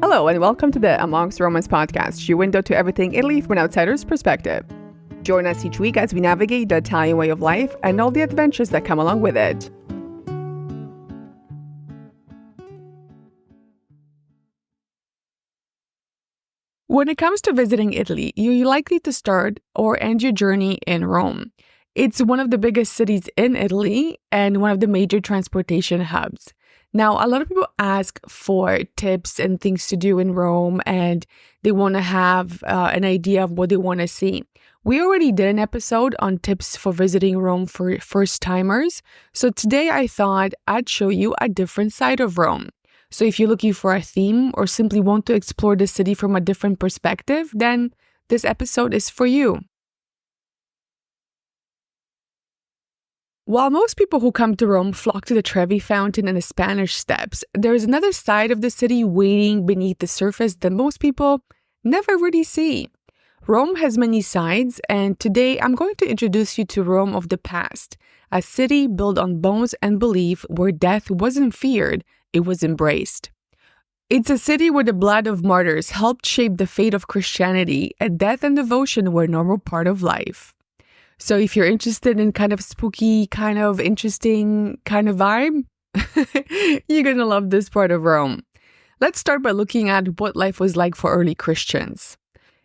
Hello, and welcome to the Amongst Romans podcast, your window to everything Italy from an outsider's perspective. Join us each week as we navigate the Italian way of life and all the adventures that come along with it. When it comes to visiting Italy, you're likely to start or end your journey in Rome. It's one of the biggest cities in Italy and one of the major transportation hubs. Now, a lot of people ask for tips and things to do in Rome, and they want to have an idea of what they want to see. We already did an episode on tips for visiting Rome for first-timers. So today I thought I'd show you a different side of Rome. So if you're looking for a theme or simply want to explore the city from a different perspective, then this episode is for you. While most people who come to Rome flock to the Trevi Fountain and the Spanish Steps, there is another side of the city waiting beneath the surface that most people never really see. Rome has many sides, and today I'm going to introduce you to Rome of the past, a city built on bones and belief where death wasn't feared, it was embraced. It's a city where the blood of martyrs helped shape the fate of Christianity, and death and devotion were a normal part of life. So if you're interested in kind of spooky, kind of interesting kind of vibe, you're going to love this part of Rome. Let's start by looking at what life was like for early Christians.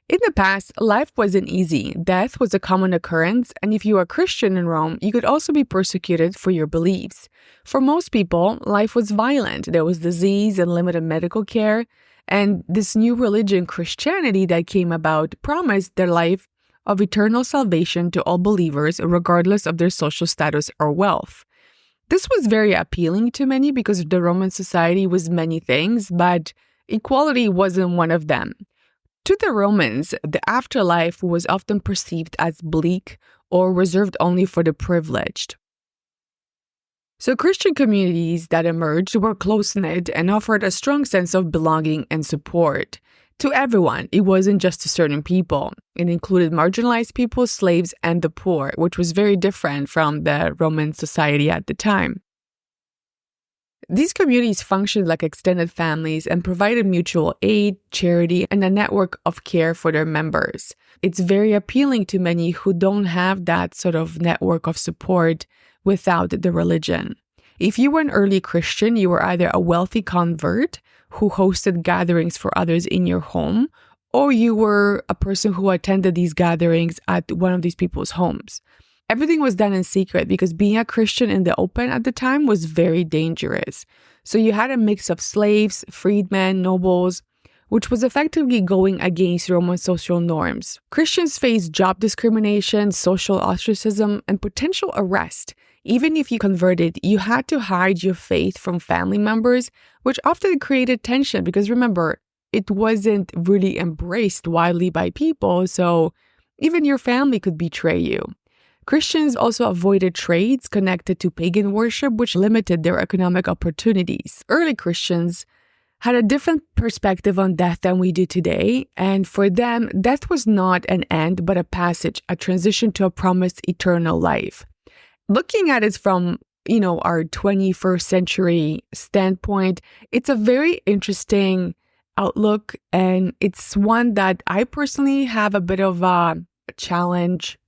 In the past, life wasn't easy. Death was a common occurrence, and if you were a Christian in Rome, you could also be persecuted for your beliefs. For most people, life was violent. There was disease and limited medical care, and this new religion, Christianity, that came about promised their life of eternal salvation to all believers, regardless of their social status or wealth. This was very appealing to many because the Roman society was many things, but equality wasn't one of them. To the Romans, the afterlife was often perceived as bleak or reserved only for the privileged. So Christian communities that emerged were close-knit and offered a strong sense of belonging and support. To everyone, it wasn't just to certain people. It included marginalized people, slaves, and the poor, which was very different from the Roman society at the time. These communities functioned like extended families and provided mutual aid, charity, and a network of care for their members. It's very appealing to many who don't have that sort of network of support without the religion. If you were an early Christian, you were either a wealthy convert who hosted gatherings for others in your home, or you were a person who attended these gatherings at one of these people's homes. Everything was done in secret because being a Christian in the open at the time was very dangerous. So you had a mix of slaves, freedmen, nobles, which was effectively going against Roman social norms. Christians faced job discrimination, social ostracism, and potential arrest. Even if you converted, you had to hide your faith from family members, which often created tension because remember, it wasn't really embraced widely by people, so even your family could betray you. Christians also avoided trades connected to pagan worship, which limited their economic opportunities. Early Christians had a different perspective on death than we do today, and for them, death was not an end, but a passage, a transition to a promised eternal life. Looking at it from, our 21st century standpoint, it's a very interesting outlook, and it's one that I personally have a bit of a challenge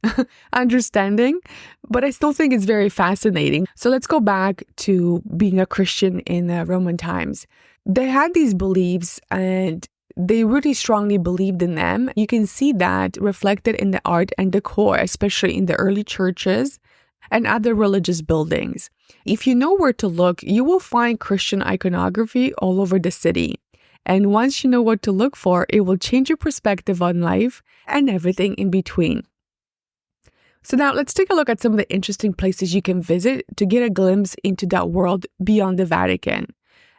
understanding, but I still think it's very fascinating. So let's go back to being a Christian in the Roman times. They had these beliefs and they really strongly believed in them. You can see that reflected in the art and decor, especially in the early churches and other religious buildings. If you know where to look, you will find Christian iconography all over the city. And once you know what to look for, it will change your perspective on life and everything in between. So now let's take a look at some of the interesting places you can visit to get a glimpse into that world beyond the Vatican.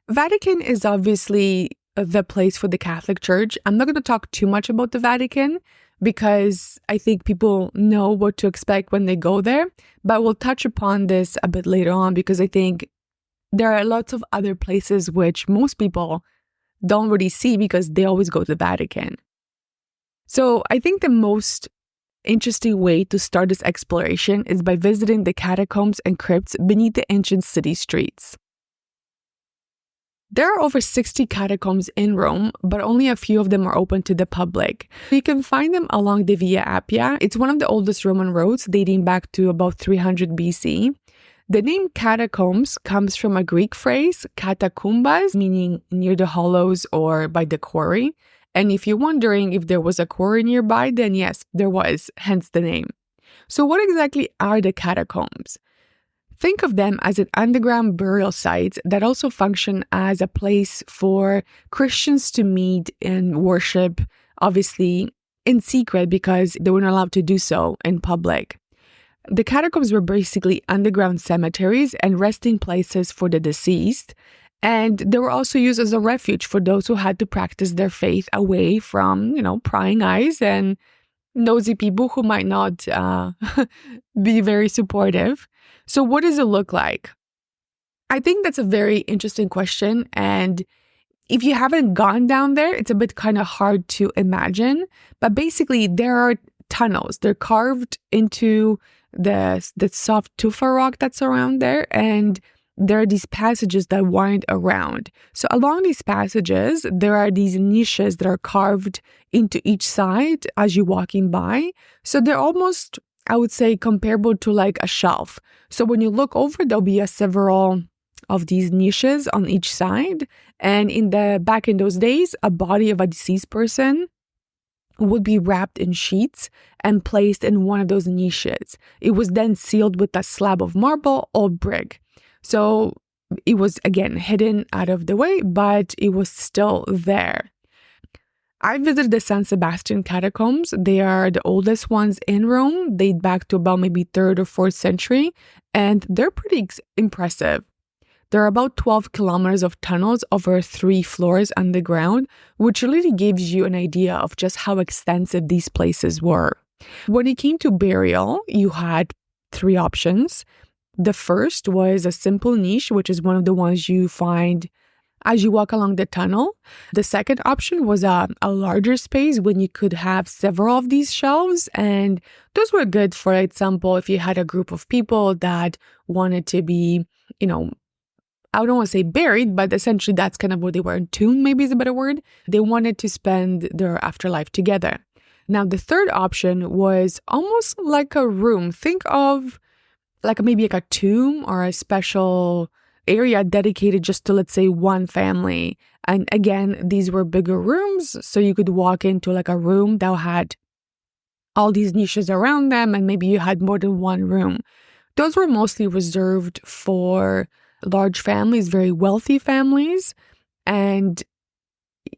Vatican is obviously the place for the Catholic Church. I'm not going to talk too much about the Vatican because I think people know what to expect when they go there, but we'll touch upon this a bit later on because I think there are lots of other places which most people don't really see because they always go to the Vatican. So I think the most interesting way to start this exploration is by visiting the catacombs and crypts beneath the ancient city streets. There are over 60 catacombs in Rome, but only a few of them are open to the public. You can find them along the Via Appia. It's one of the oldest Roman roads dating back to about 300 BC. The name catacombs comes from a Greek phrase, catacombas, meaning near the hollows or by the quarry. And if you're wondering if there was a quarry nearby, then yes, there was, hence the name. So what exactly are the catacombs? Think of them as an underground burial site that also function as a place for Christians to meet and worship, obviously in secret because they were not allowed to do so in public. The catacombs were basically underground cemeteries and resting places for the deceased, and they were also used as a refuge for those who had to practice their faith away from, prying eyes and nosy people who might not be very supportive. So what does it look like? I think that's a very interesting question, and if you haven't gone down there, it's a bit kind of hard to imagine, but basically there are tunnels. They're carved into the soft tufa rock that's around there, and there are these passages that wind around. So along these passages, there are these niches that are carved into each side as you're walking by. So they're almost, I would say, comparable to like a shelf. So when you look over, there'll be several of these niches on each side. And back in those days, a body of a deceased person would be wrapped in sheets and placed in one of those niches. It was then sealed with a slab of marble or brick. So it was, again, hidden out of the way, but it was still there. I visited the San Sebastian catacombs. They are the oldest ones in Rome, date back to about maybe 3rd or 4th century, and they're pretty impressive. There are about 12 kilometers of tunnels over 3 floors underground, which really gives you an idea of just how extensive these places were. When it came to burial, you had 3 options. The first was a simple niche, which is one of the ones you find as you walk along the tunnel. The second option was a larger space when you could have several of these shelves, and those were good, for example, if you had a group of people that wanted to be, I don't want to say buried, but essentially that's kind of what they were, entombed maybe is a better word. They wanted to spend their afterlife together. Now, the third option was almost like a room. Think of maybe like a tomb or a special area dedicated just to, let's say, one family. And again, these were bigger rooms, so you could walk into like a room that had all these niches around them, and maybe you had more than one room. Those were mostly reserved for large families, very wealthy families, and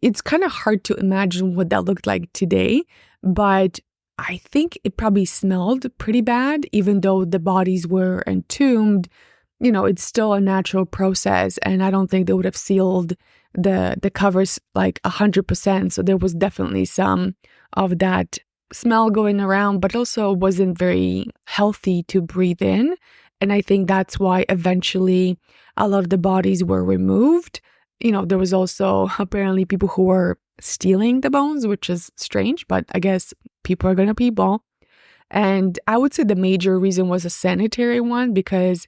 it's kind of hard to imagine what that looked like today, but I think it probably smelled pretty bad, even though the bodies were entombed. It's still a natural process, and I don't think they would have sealed the covers like 100%. So there was definitely some of that smell going around, but also wasn't very healthy to breathe in. And I think that's why eventually a lot of the bodies were removed. There was also apparently people who were stealing the bones, which is strange, but I guess people are gonna people. And I would say the major reason was a sanitary one, because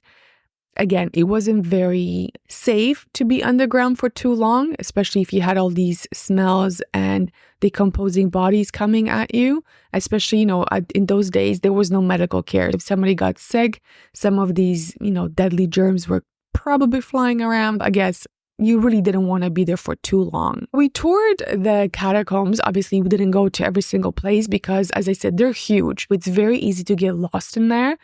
again, it wasn't very safe to be underground for too long, especially if you had all these smells and decomposing bodies coming at you. Especially, in those days, there was no medical care. If somebody got sick, some of these, deadly germs were probably flying around. I guess you really didn't want to be there for too long. We toured the catacombs. Obviously, we didn't go to every single place because, as I said, they're huge. It's very easy to get lost in there.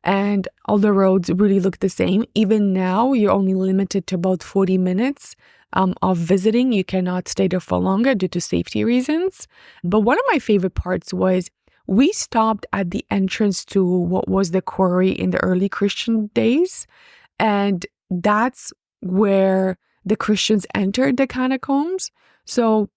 And all the roads really look the same. Even now, you're only limited to about 40 minutes of visiting. You cannot stay there for longer due to safety reasons. But one of my favorite parts was we stopped at the entrance to what was the quarry in the early Christian days. And that's where the Christians entered the catacombs. So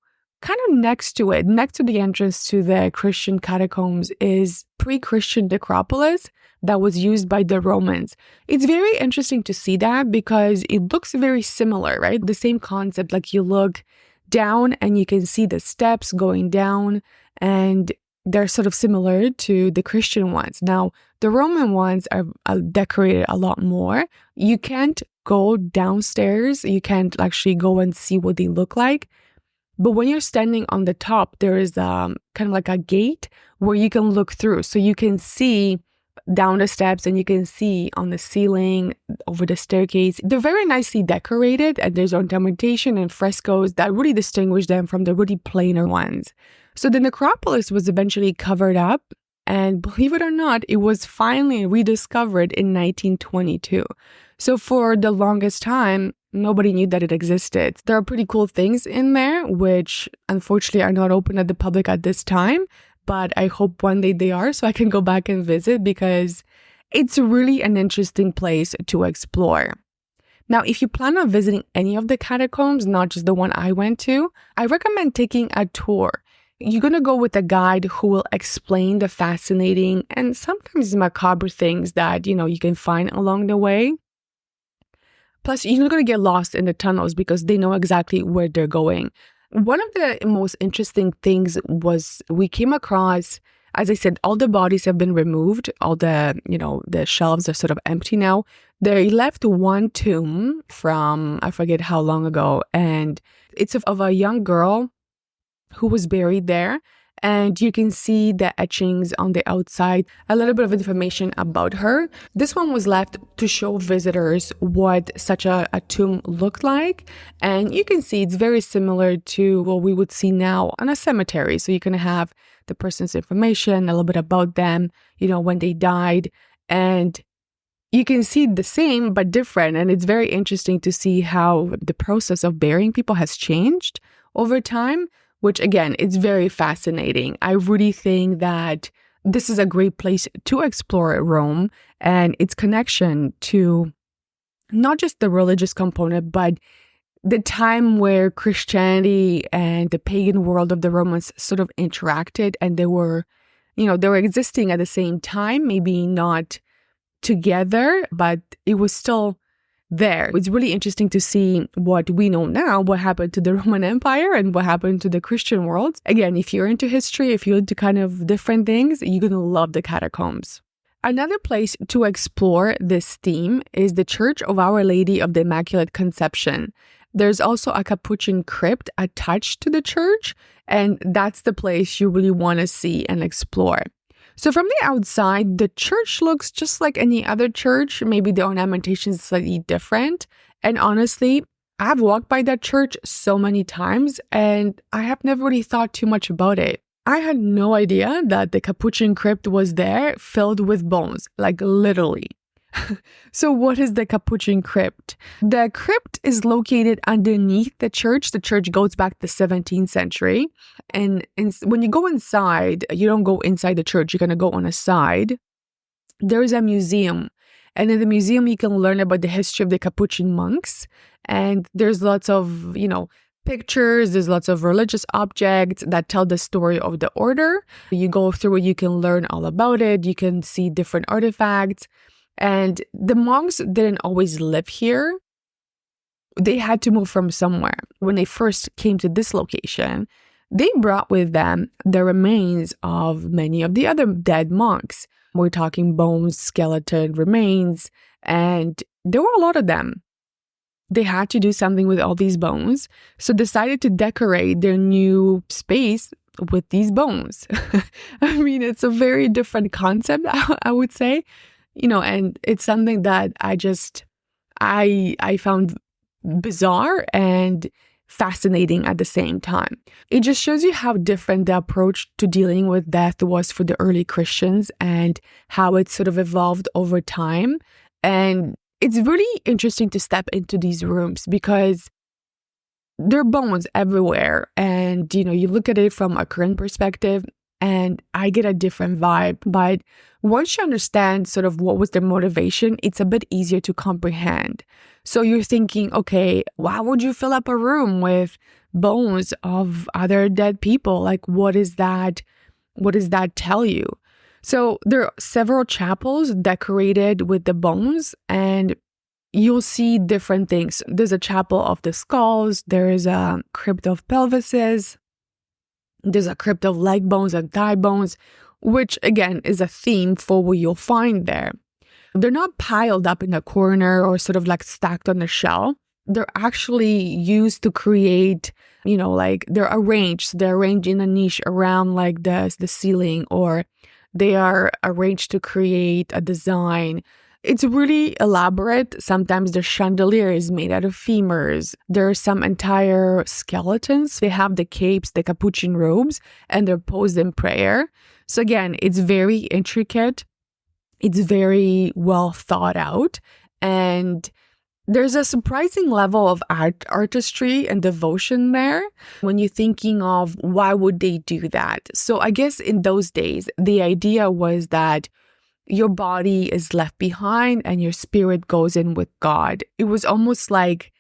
kind of next to the entrance to the Christian catacombs is pre-Christian necropolis that was used by the Romans. It's very interesting to see that because it looks very similar, right? The same concept, like you look down and you can see the steps going down, and they're sort of similar to the Christian ones. Now, the Roman ones are decorated a lot more. You can't go downstairs. You can't actually go and see what they look like. But when you're standing on the top, there is kind of like a gate where you can look through. So you can see down the steps and you can see on the ceiling, over the staircase. They're very nicely decorated, and there's ornamentation and frescoes that really distinguish them from the really plainer ones. So the necropolis was eventually covered up, and believe it or not, it was finally rediscovered in 1922. So for the longest time, nobody knew that it existed. There are pretty cool things in there, which unfortunately are not open to the public at this time, but I hope one day they are so I can go back and visit, because it's really an interesting place to explore. Now, if you plan on visiting any of the catacombs, not just the one I went to, I recommend taking a tour. You're going to go with a guide who will explain the fascinating and sometimes macabre things that, you can find along the way. Plus, you're not going to get lost in the tunnels because they know exactly where they're going. One of the most interesting things was we came across, as I said, all the bodies have been removed. All the shelves are sort of empty now. They left one tomb from, I forget how long ago, and it's of a young girl who was buried there. And you can see the etchings on the outside, a little bit of information about her. This one was left to show visitors what such a tomb looked like. And you can see it's very similar to what we would see now on a cemetery. So you're going to have the person's information, a little bit about them, when they died. And you can see the same but different. And it's very interesting to see how the process of burying people has changed over time, which again, it's very fascinating. I really think that this is a great place to explore Rome and its connection to not just the religious component, but the time where Christianity and the pagan world of the Romans sort of interacted, and they were existing at the same time, maybe not together, but it was still there. It's really interesting to see what we know now, what happened to the Roman Empire and what happened to the Christian world. Again, if you're into history, if you're into kind of different things, you're going to love the catacombs. Another place to explore this theme is the Church of Our Lady of the Immaculate Conception. There's also a Capuchin crypt attached to the church, and that's the place you really want to see and explore. So from the outside, the church looks just like any other church. Maybe the ornamentation is slightly different. And honestly, I've walked by that church so many times and I have never really thought too much about it. I had no idea that the Capuchin crypt was there filled with bones, like literally. So what is the Capuchin crypt? The crypt is located underneath the church. The church goes back to the 17th century. And when you go inside, you don't go inside the church. You're going to go on a side. There is a museum. And in the museum, you can learn about the history of the Capuchin monks. And there's lots of, pictures. There's lots of religious objects that tell the story of the order. You go through it, you can learn all about it. You can see different artifacts. And the monks didn't always live here. They had to move from somewhere. When they first came to this location, they brought with them the remains of many of the other dead monks. We're talking bones, skeleton remains, and there were a lot of them. They had to do something with all these bones, so decided to decorate their new space with these bones. I mean, it's a very different concept, I would say. And it's something that I found bizarre and fascinating at the same time. It just shows you how different the approach to dealing with death was for the early Christians and how it sort of evolved over time. And it's really interesting to step into these rooms because there are bones everywhere. And, you look at it from a current perspective, and I get a different vibe. But once you understand sort of what was their motivation, it's a bit easier to comprehend. So you're thinking, okay, why would you fill up a room with bones of other dead people? Like, what does that tell you? So there are several chapels decorated with the bones, and you'll see different things. There's a chapel of the skulls. There is a crypt of pelvises. There's a crypt of leg bones and thigh bones, which again is a theme for what you'll find there. they're not piled up in a corner or sort of like stacked on a shelf. They're actually used to create, like they're arranged. So they're arranged in a niche around like the ceiling, or they are arranged to create a design. It's really elaborate. Sometimes the chandelier is made out of femurs. There are some entire skeletons. They have the capes, the capuchin robes, and they're posed in prayer. So again, it's very intricate. It's very well thought out. And there's a surprising level of artistry and devotion there when you're thinking of why would they do that. So I guess in those days, the idea was that your body is left behind and your spirit goes in with God. It was almost like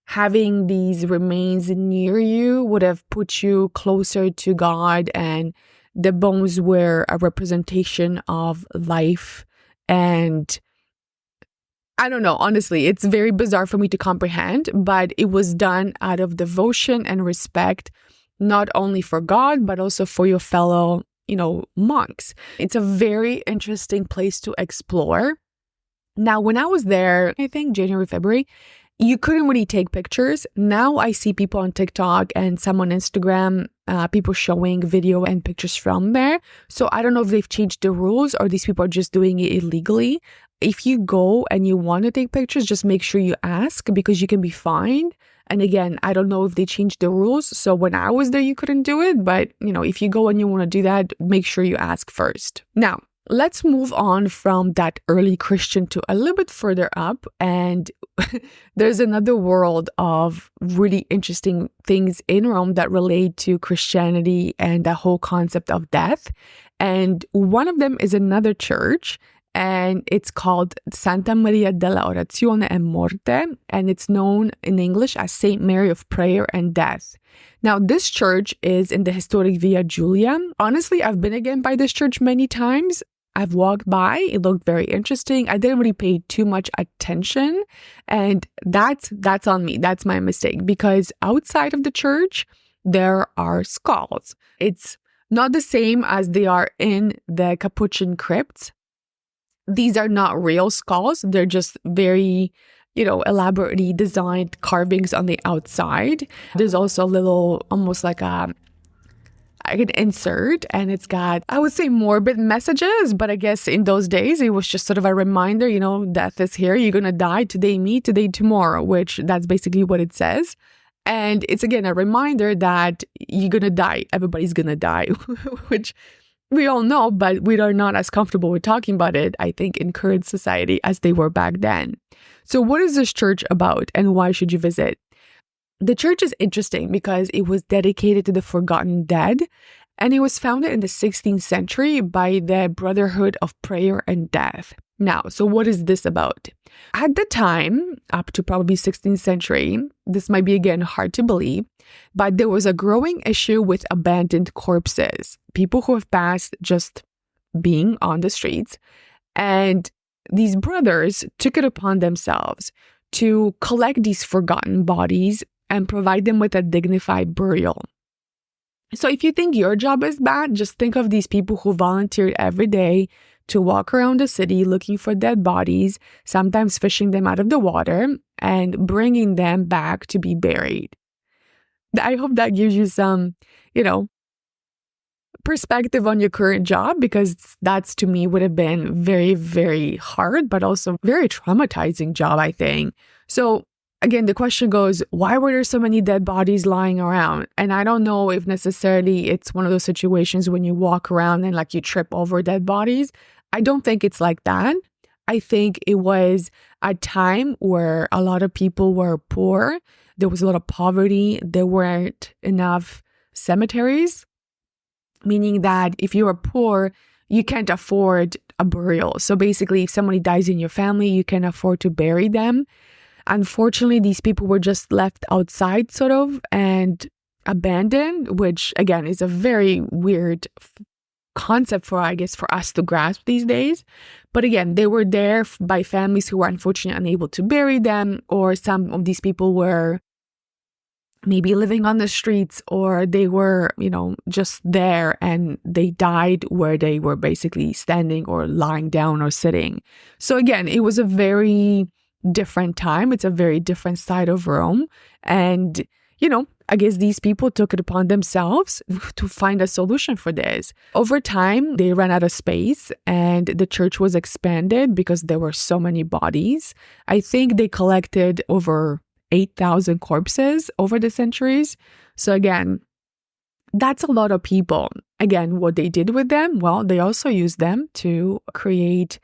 having these remains near you would have put you closer to God, and the bones were a representation of life. And I don't know, honestly, it's very bizarre for me to comprehend, but it was done out of devotion and respect, not only for God, but also for your fellow monks. It's a very interesting place to explore. Now, when I was there, I think January, February, you couldn't really take pictures. Now I see people on TikTok and some on Instagram, people showing video and pictures from there. So I don't know if they've changed the rules or these people are just doing it illegally. If you go and you want to take pictures, just make sure you ask, because you can be fined. And again, I don't know if they changed the rules. So when I was there, you couldn't do it. But, if you go and you want to do that, make sure you ask first. Now, let's move on from that early Christian to a little bit further up. And there's another world of really interesting things in Rome that relate to Christianity and the whole concept of death. And one of them is another church. And it's called Santa Maria della Orazione e Morte, and it's known in English as Saint Mary of Prayer and Death. Now, this church is in the historic Via Giulia. Honestly, I've been again by this church many times. I've walked by. It looked very interesting. I didn't really pay too much attention, and that's on me. That's my mistake, because outside of the church, there are skulls. It's not the same as they are in the Capuchin crypts. These are not real skulls. They're just very, elaborately designed carvings on the outside. There's also a little, almost like an insert, and it's got, I would say, morbid messages. But I guess in those days, it was just sort of a reminder, death is here. You're going to die today, me, today, tomorrow, which that's basically what it says. And it's, again, a reminder that you're going to die. Everybody's going to die, which we all know, but we are not as comfortable with talking about it, I think, in current society as they were back then. So what is this church about, and why should you visit? The church is interesting because it was dedicated to the forgotten dead, and it was founded in the 16th century by the Brotherhood of Prayer and Death. Now, so what is this about? At the time, up to probably 16th century, this might be again hard to believe, but there was a growing issue with abandoned corpses, people who have passed just being on the streets. And these brothers took it upon themselves to collect these forgotten bodies and provide them with a dignified burial. So if you think your job is bad, just think of these people who volunteered every day to walk around the city looking for dead bodies, sometimes fishing them out of the water and bringing them back to be buried. I hope that gives you some, perspective on your current job, because that's, to me, would have been very, very hard, but also very traumatizing job, I think. So again, the question goes, why were there so many dead bodies lying around? And I don't know if necessarily it's one of those situations when you walk around and like you trip over dead bodies. I don't think it's like that. I think it was a time where a lot of people were poor. There was a lot of poverty. There weren't enough cemeteries, meaning that if you are poor, you can't afford a burial. So basically, if somebody dies in your family, you can afford to bury them. Unfortunately, these people were just left outside sort of and abandoned, which again is a very weird concept for us to grasp these days. But again, they were there by families who were unfortunately unable to bury them, or some of these people were maybe living on the streets, or they were, just there and they died where they were basically standing or lying down or sitting. So again, it was a very different time. It's a very different side of Rome. And, I guess these people took it upon themselves to find a solution for this. Over time, they ran out of space and the church was expanded because there were so many bodies. I think they collected over 8,000 corpses over the centuries. So again, that's a lot of people. Again, what they did with them, well, they also used them to create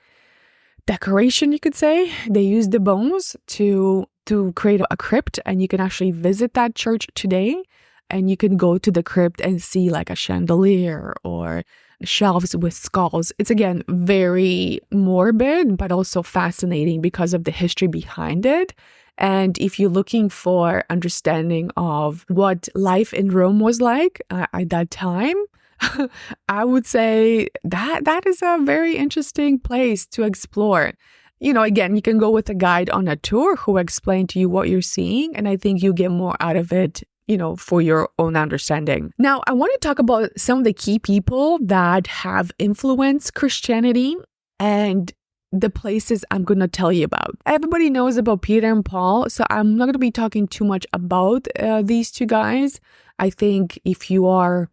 decoration, you could say. They used the bones to create a crypt, and you can actually visit that church today, and you can go to the crypt and see like a chandelier or shelves with skulls. It's again very morbid, but also fascinating because of the history behind it. And if you're looking for understanding of what life in Rome was like at that time, I would say that is a very interesting place to explore. Again, you can go with a guide on a tour who explain to you what you're seeing, and I think you get more out of it, for your own understanding. Now, I want to talk about some of the key people that have influenced Christianity and the places I'm going to tell you about. Everybody knows about Peter and Paul, so I'm not going to be talking too much about these two guys. I think if you are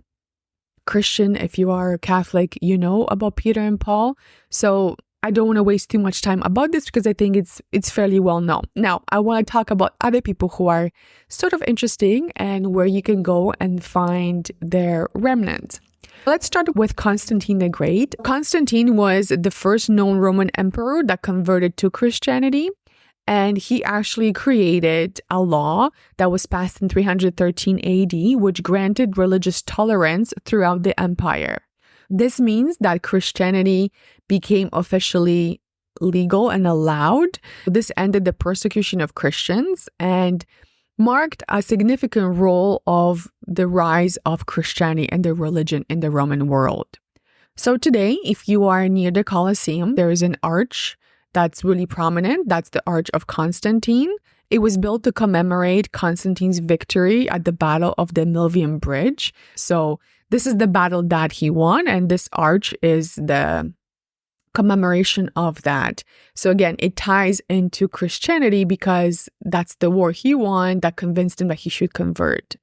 Christian, if you are Catholic, you know about Peter and Paul. So I don't want to waste too much time about this because I think it's fairly well known. Now, I want to talk about other people who are sort of interesting and where you can go and find their remnants. Let's start with Constantine the Great. Constantine was the first known Roman emperor that converted to Christianity, and he actually created a law that was passed in 313 AD, which granted religious tolerance throughout the empire. This means that Christianity became officially legal and allowed. This ended the persecution of Christians and marked a significant role of the rise of Christianity and the religion in the Roman world. So today, if you are near the Colosseum, there is an arch that's really prominent. That's the Arch of Constantine. It was built to commemorate Constantine's victory at the Battle of the Milvian Bridge. So this is the battle that he won, and this arch is the commemoration of that. So again, it ties into Christianity because that's the war he won that convinced him that he should convert.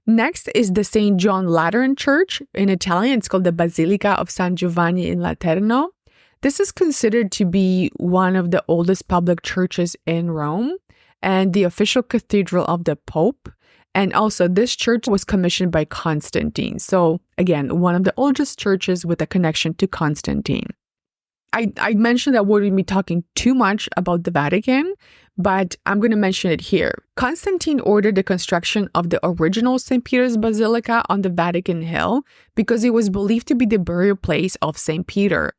Next is the St. John Lateran Church. In Italian, it's called the Basilica of San Giovanni in Laterno. This is considered to be one of the oldest public churches in Rome and the official cathedral of the Pope. And also, this church was commissioned by Constantine. So again, one of the oldest churches with a connection to Constantine. I mentioned that we wouldn't be talking too much about the Vatican, but I'm going to mention it here. Constantine ordered the construction of the original St. Peter's Basilica on the Vatican Hill because it was believed to be the burial place of St. Peter.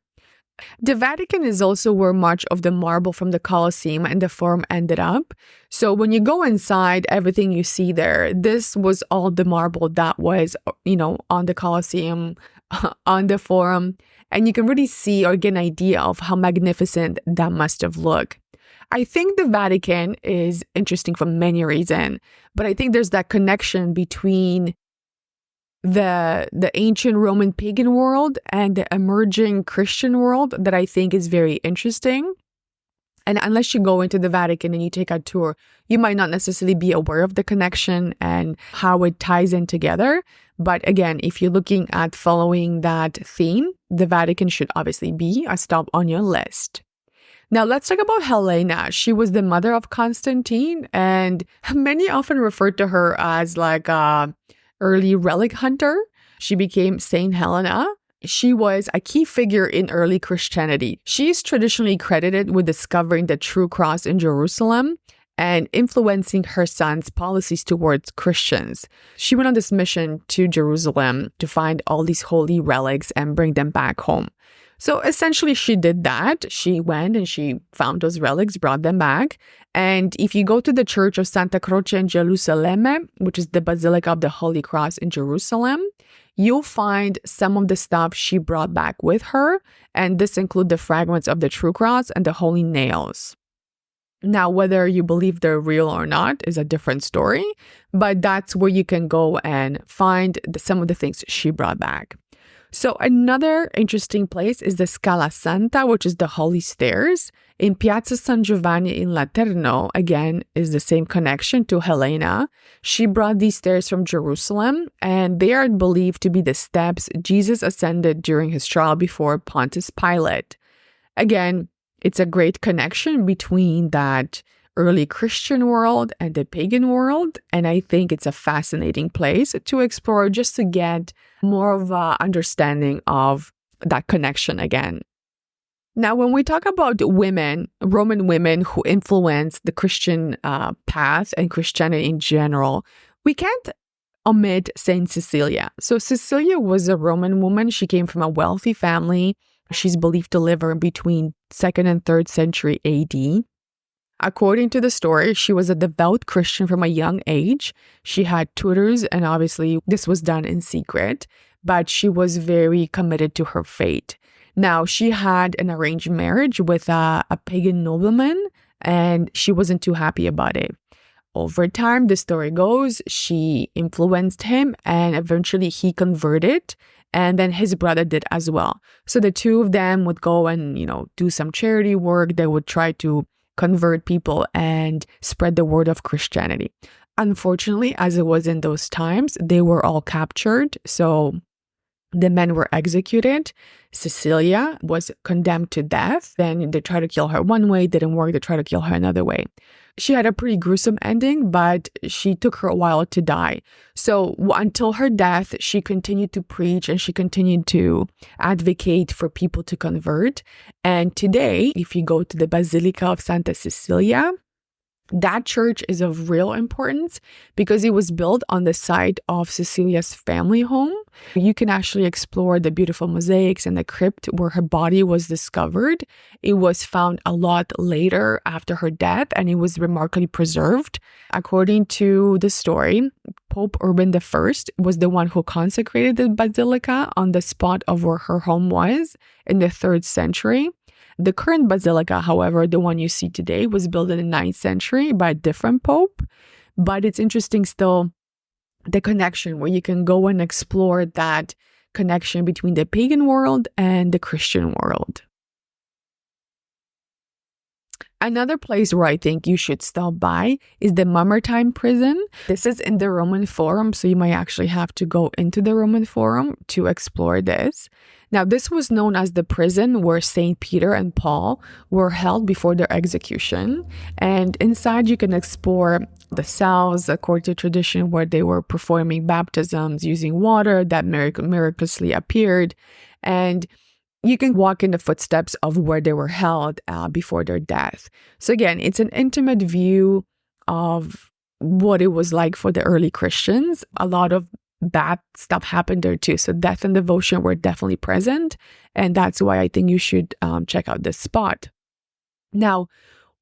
The Vatican is also where much of the marble from the Colosseum and the Forum ended up. So when you go inside, everything you see there, this was all the marble that was, on the Colosseum, on the Forum. And you can really see or get an idea of how magnificent that must have looked. I think the Vatican is interesting for many reasons, but I think there's that connection between the ancient Roman pagan world and the emerging Christian world that I think is very interesting. And unless you go into the Vatican and you take a tour, you might not necessarily be aware of the connection and how it ties in together. But again, if you're looking at following that theme, the Vatican should obviously be a stop on your list. Now, let's talk about Helena. She was the mother of Constantine, and many often refer to her as like a early relic hunter. She became Saint Helena. She was a key figure in early Christianity. She is traditionally credited with discovering the true cross in Jerusalem and influencing her son's policies towards Christians. She went on this mission to Jerusalem to find all these holy relics and bring them back home. So essentially, she did that. She went and she found those relics, brought them back. And if you go to the Church of Santa Croce in Gerusalemme, which is the Basilica of the Holy Cross in Jerusalem, you'll find some of the stuff she brought back with her. And this includes the fragments of the true cross and the holy nails. Now, whether you believe they're real or not is a different story, but that's where you can go and find some of the things she brought back. So another interesting place is the Scala Santa, which is the Holy Stairs. In Piazza San Giovanni in Laterno, again, is the same connection to Helena. She brought these stairs from Jerusalem, and they are believed to be the steps Jesus ascended during his trial before Pontius Pilate. Again, it's a great connection between that early Christian world and the pagan world. And I think it's a fascinating place to explore just to get more of an understanding of that connection again. Now, when we talk about women, Roman women who influenced the Christian path and Christianity in general, we can't omit Saint Cecilia. So Cecilia was a Roman woman. She came from a wealthy family. She's believed to live between 2nd and 3rd century AD. According to the story, she was a devout Christian from a young age. She had tutors, and obviously this was done in secret, but she was very committed to her faith. Now, she had an arranged marriage with a pagan nobleman, and she wasn't too happy about it. Over time, the story goes, she influenced him, and eventually he converted. And then his brother did as well. So the two of them would go and, do some charity work. They would try to convert people and spread the word of Christianity. Unfortunately, as it was in those times, they were all captured. So the men were executed. Cecilia was condemned to death. Then they tried to kill her one way, didn't work. They tried to kill her another way. She had a pretty gruesome ending, but she took her a while to die. So until her death, she continued to preach and she continued to advocate for people to convert. And today, if you go to the Basilica of Santa Cecilia, that church is of real importance because it was built on the site of Cecilia's family home. You can actually explore the beautiful mosaics and the crypt where her body was discovered. It was found a lot later after her death, and it was remarkably preserved. According to the story, Pope Urban I was the one who consecrated the basilica on the spot of where her home was in the 3rd century. The current basilica, however, the one you see today, was built in the 9th century by a different pope. But it's interesting still, the connection where you can go and explore that connection between the pagan world and the Christian world. Another place where I think you should stop by is the Mamertine prison. This is in the Roman Forum, so you might actually have to go into the Roman Forum to explore this. Now, this was known as the prison where St. Peter and Paul were held before their execution. And inside you can explore the cells, according to tradition, where they were performing baptisms using water that miraculously appeared. And you can walk in the footsteps of where they were held before their death. So again, it's an intimate view of what it was like for the early Christians. A lot of bad stuff happened there too. So death and devotion were definitely present. And that's why I think you should check out this spot. Now,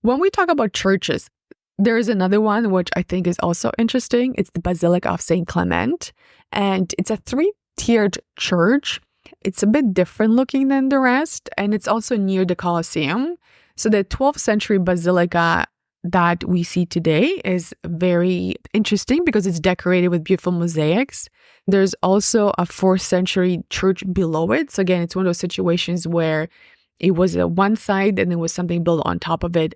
when we talk about churches, there is another one which I think is also interesting. It's the Basilica of St. Clement. And it's a 3-tiered church. It's a bit different looking than the rest, and it's also near the Colosseum. So the 12th century basilica that we see today is very interesting because it's decorated with beautiful mosaics. There's also a 4th century church below it. So again, it's one of those situations where it was one side and there was something built on top of it.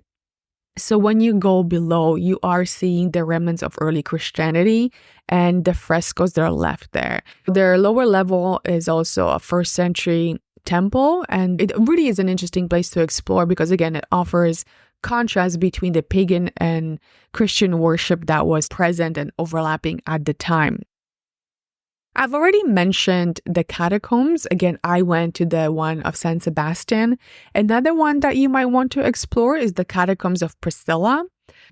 So when you go below, you are seeing the remnants of early Christianity and the frescoes that are left there. Their lower level is also a 1st century temple, and it really is an interesting place to explore because, again, it offers contrast between the pagan and Christian worship that was present and overlapping at the time. I've already mentioned the catacombs. Again, I went to the one of San Sebastian. Another one that you might want to explore is the catacombs of Priscilla.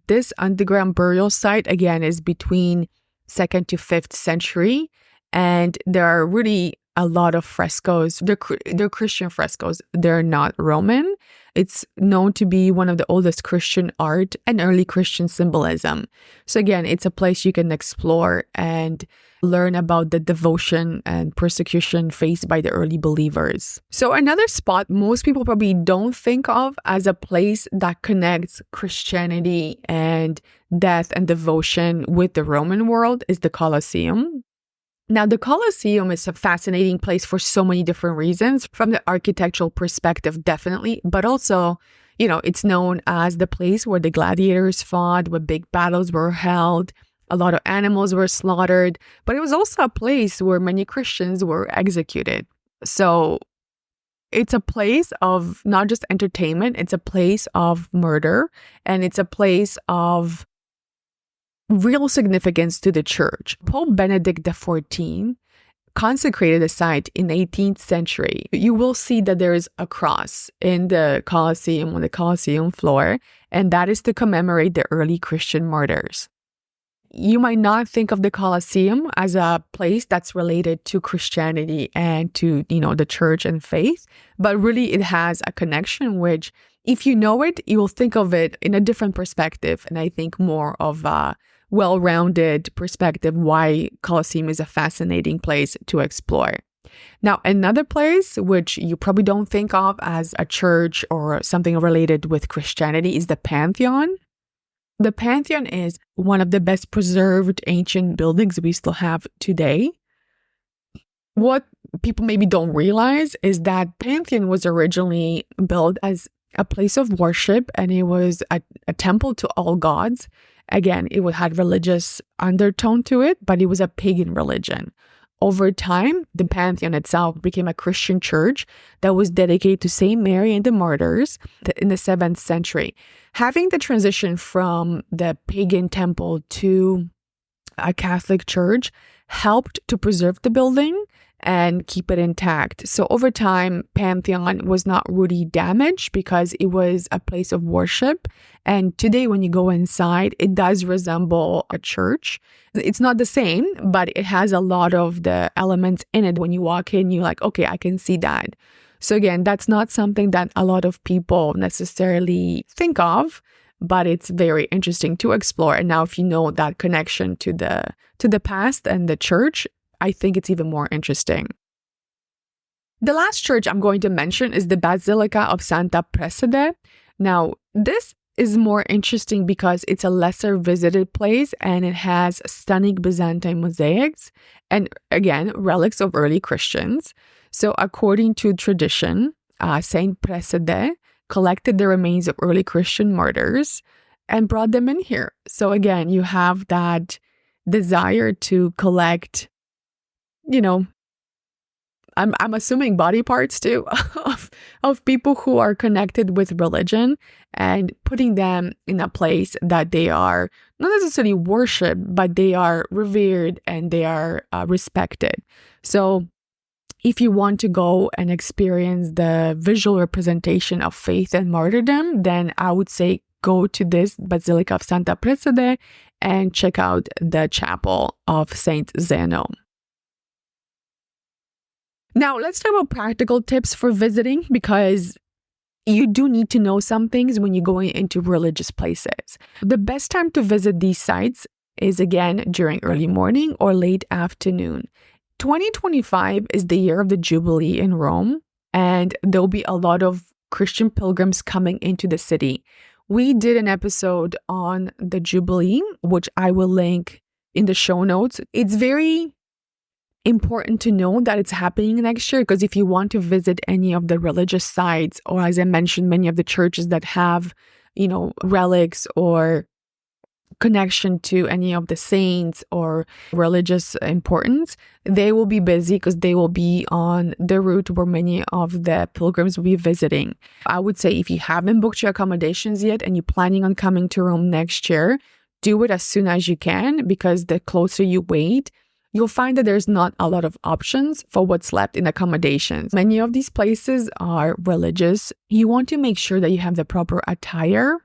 This underground burial site, again, is between 2nd to 5th century. And there are really a lot of frescoes. They're Christian frescoes. They're not Roman. It's known to be one of the oldest Christian art and early Christian symbolism. So again, it's a place you can explore and learn about the devotion and persecution faced by the early believers. So another spot most people probably don't think of as a place that connects Christianity and death and devotion with the Roman world is the Colosseum. Now, the Colosseum is a fascinating place for so many different reasons, from the architectural perspective, definitely, but also, it's known as the place where the gladiators fought, where big battles were held, a lot of animals were slaughtered, but it was also a place where many Christians were executed. So it's a place of not just entertainment, it's a place of murder, and it's a place of real significance to the church. Pope Benedict XIV consecrated the site in the 18th century. You will see that there is a cross in the Colosseum, on the Colosseum floor, and that is to commemorate the early Christian martyrs. You might not think of the Colosseum as a place that's related to Christianity and to, the church and faith, but really it has a connection which, if you know it, you will think of it in a different perspective, and I think more of a well-rounded perspective why Colosseum is a fascinating place to explore. Now, another place which you probably don't think of as a church or something related with Christianity is the Pantheon. The Pantheon is one of the best preserved ancient buildings we still have today. What people maybe don't realize is that Pantheon was originally built as a place of worship, and it was a temple to all gods. Again, it had religious undertone to it, but it was a pagan religion. Over time, the Pantheon itself became a Christian church that was dedicated to Saint Mary and the martyrs in the 7th century. Having the transition from the pagan temple to a Catholic church helped to preserve the building and keep it intact. So over time, Pantheon was not really damaged because it was a place of worship. And today, when you go inside, it does resemble a church. It's not the same, but it has a lot of the elements in it. When you walk in, you're like, okay, I can see that. So again, that's not something that a lot of people necessarily think of, but it's very interesting to explore. And now if you know that connection to the past and the church, I think it's even more interesting. The last church I'm going to mention is the Basilica of Santa Prassede. Now, this is more interesting because it's a lesser visited place and it has stunning Byzantine mosaics and, again, relics of early Christians. So according to tradition, Saint Prassede collected the remains of early Christian martyrs and brought them in here. So again, you have that desire to collect, I'm assuming body parts too of people who are connected with religion and putting them in a place that they are not necessarily worshipped, but they are revered and they are respected. So if you want to go and experience the visual representation of faith and martyrdom, then I would say go to this Basilica of Santa Prassede and check out the chapel of Saint Zeno. Now, let's talk about practical tips for visiting, because you do need to know some things when you're going into religious places. The best time to visit these sites is, again, during early morning or late afternoon. 2025 is the year of the Jubilee in Rome, and there'll be a lot of Christian pilgrims coming into the city. We did an episode on the Jubilee, which I will link in the show notes. It's very important to know that it's happening next year, because if you want to visit any of the religious sites, or as I mentioned, many of the churches that have, relics or connection to any of the saints or religious importance, they will be busy because they will be on the route where many of the pilgrims will be visiting. I would say if you haven't booked your accommodations yet and you're planning on coming to Rome next year, do it as soon as you can, because the closer you wait, you'll find that there's not a lot of options for what's left in accommodations. Many of these places are religious. You want to make sure that you have the proper attire.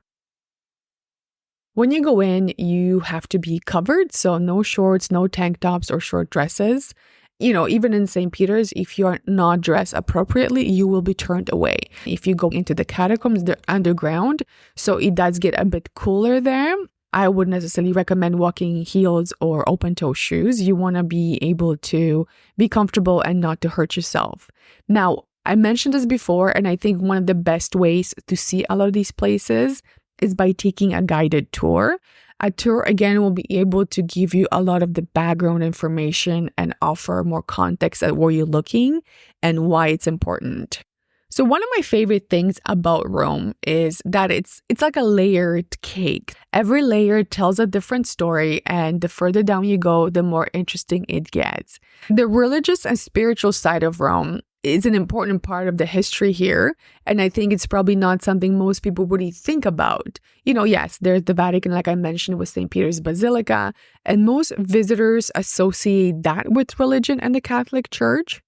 When you go in, you have to be covered, so no shorts, no tank tops or short dresses. even in St. Peter's, if you're not dressed appropriately, you will be turned away. If you go into the catacombs, they're underground, so it does get a bit cooler there. I wouldn't necessarily recommend walking in heels or open-toe shoes. You want to be able to be comfortable and not to hurt yourself. Now, I mentioned this before, and I think one of the best ways to see a lot of these places is by taking a guided tour. A tour, again, will be able to give you a lot of the background information and offer more context at where you're looking and why it's important. So one of my favorite things about Rome is that it's like a layered cake. Every layer tells a different story, and the further down you go, the more interesting it gets. The religious and spiritual side of Rome is an important part of the history here, and I think it's probably not something most people really think about. Yes, there's the Vatican, like I mentioned, with St. Peter's Basilica, and most visitors associate that with religion and the Catholic Church.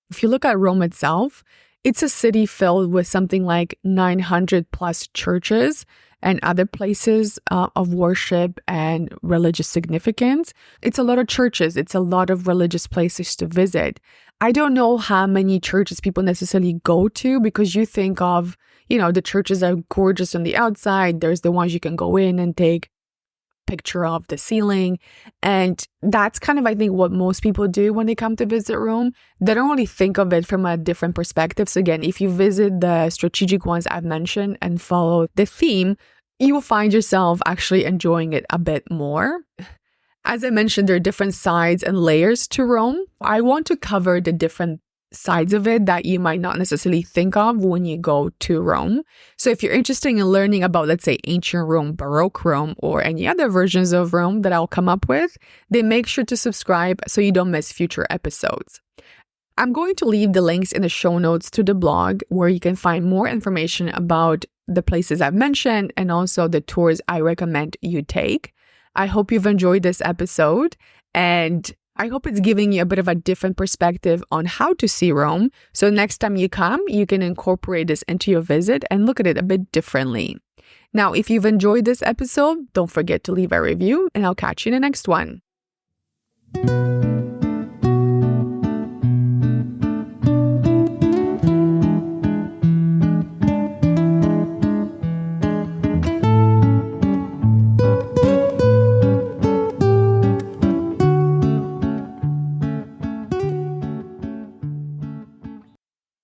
If you look at Rome itself, it's a city filled with something like 900 plus churches and other places of worship and religious significance. It's a lot of churches. It's a lot of religious places to visit. I don't know how many churches people necessarily go to, because you think of, the churches are gorgeous on the outside. There's the ones you can go in and take picture of the ceiling. And that's kind of, I think, what most people do when they come to visit Rome. They don't really think of it from a different perspective. So again, if you visit the strategic ones I've mentioned and follow the theme, you will find yourself actually enjoying it a bit more. As I mentioned, there are different sides and layers to Rome. I want to cover the different sides of it that you might not necessarily think of when you go to Rome. So if you're interested in learning about, let's say, ancient Rome, Baroque Rome, or any other versions of Rome that I'll come up with, then make sure to subscribe so you don't miss future episodes. I'm going to leave the links in the show notes to the blog, where you can find more information about the places I've mentioned and also the tours I recommend you take. I hope you've enjoyed this episode, and I hope it's giving you a bit of a different perspective on how to see Rome. So next time you come, you can incorporate this into your visit and look at it a bit differently. Now, if you've enjoyed this episode, don't forget to leave a review, and I'll catch you in the next one.